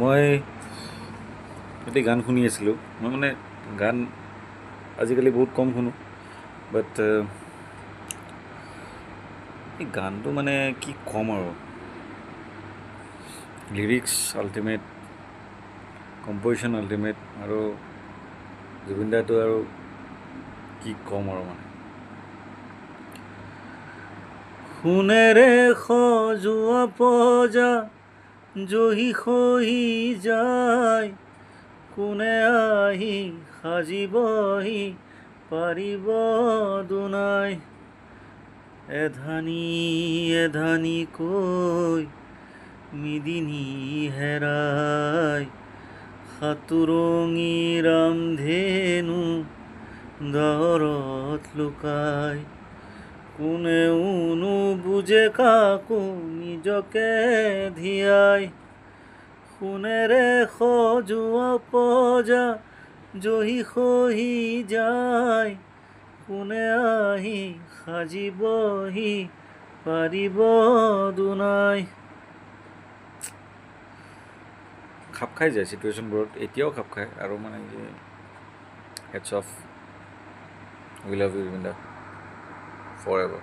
মই এটি গান শুনি আছিলোঁ। মই মানে গান আজিকালি বহুত কম শুনো, বাট এই গানটো মানে কি ক'ম আৰু, লিৰিক্স আল্টিমেট, কম্প'জিশ্যন আল্টিমেট, আৰু জুবিন দাটো আৰু কি ক'ম আৰু মানে। সোণেৰে সজোৱা পজা জহি খহি যায়, কোনে আহি সাজিবহি পাৰিব দুনাই। এধানি এধানিকৈ মিদিনী হেৰাই, সাতুৰঙী ৰামধেনু দাৱৰত লুকাই। কোনেও নুবুজে কাকো নিজকে ধিয়াই, সোণেৰে সজোৱা পজা জহি খহি যায়, কোনে আহি সাজিবহি পাৰিব দুনাই। খাপ খাই যায় চিটুৱেশ্যনবোৰত, এতিয়াও খাপ খায়। আৰু মানে কি, hats off, we love you Zubeen da for ever.